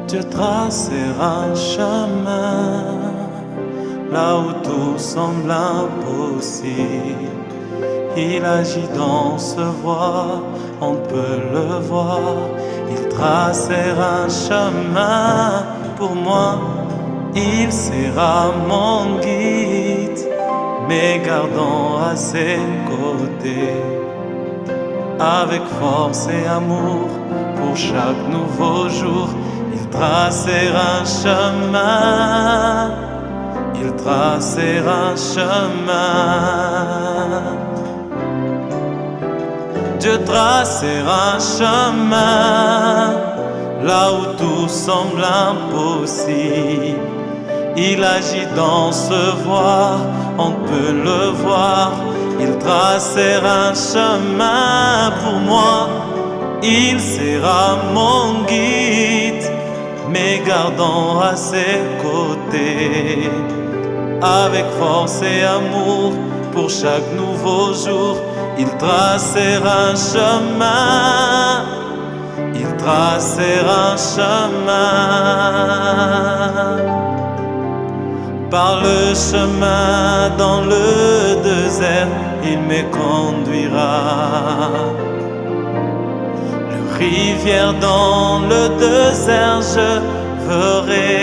Dieu tracera un chemin là où tout semble impossible. Il agit dans ce voie, on peut le voir. Il tracera un chemin pour moi. Il sera mon guide, mais gardant à ses côtés. Avec force et amour, pour chaque nouveau jour, il tracera un chemin. Il tracera un chemin. Dieu tracera un chemin là où tout semble impossible. Il agit dans ce voie, on peut le voir. Il tracera un chemin pour moi. Il sera mon guide, mais gardant à ses côtés. Avec force et amour, pour chaque nouveau jour, il tracera un chemin. Il tracera un chemin. Par le chemin dans le désert, il me conduira. Le rivière dans le désert, je verrai.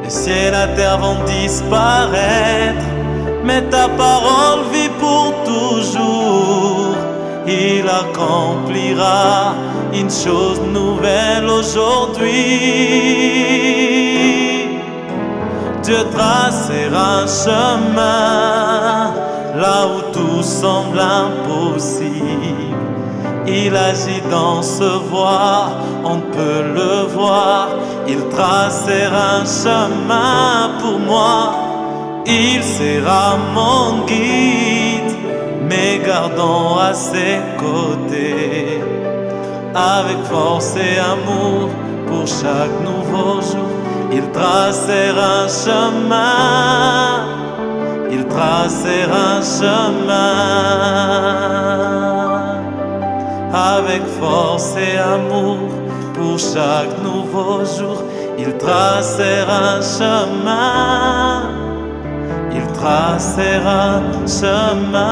Le ciel et la terre vont disparaître, mais ta parole vit pour toujours. Il accomplira une chose nouvelle aujourd'hui. Dieu tracera un chemin là où tout semble impossible. Il agit dans ce voie, on peut le voir. Il tracera un chemin pour moi. Il sera mon guide, mais gardant à ses côtés. Avec force et amour, pour chaque nouveau jour, il tracera un chemin. Il tracera un chemin. Avec force et amour, pour chaque nouveau jour, il tracera un chemin. Il tracera un chemin.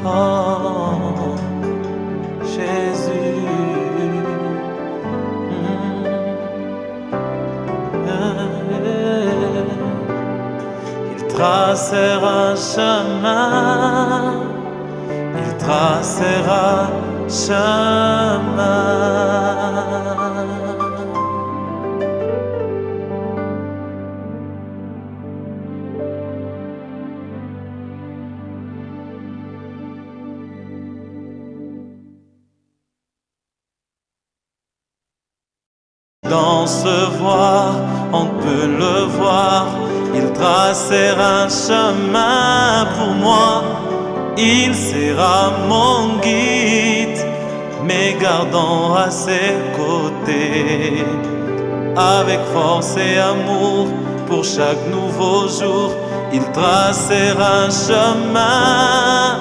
Oh, Jésus. Il tracera un chemin. Il tracera un chemin. Dans ce voie, on peut le voir. Il tracera un chemin pour moi. Il sera mon guide, mais gardant à ses côtés. Avec force et amour, pour chaque nouveau jour, il tracera un chemin.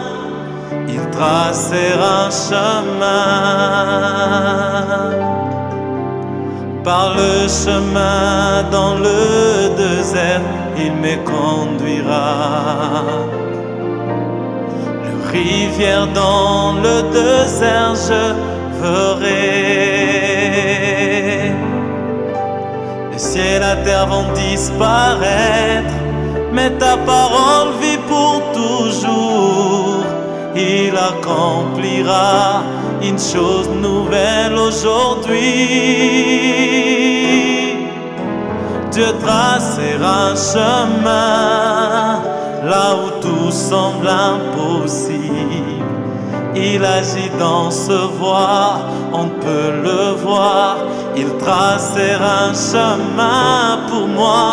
Il tracera un chemin. Par le chemin dans le désert, il me conduira. Le rivière dans le désert, je verrai. Le ciel et la terre vont disparaître, mais ta parole vit pour toujours. Il accomplira une chose nouvelle aujourd'hui. Dieu tracera un chemin là où tout semble impossible. Il agit dans ce voie, on peut le voir. Il tracera un chemin pour moi.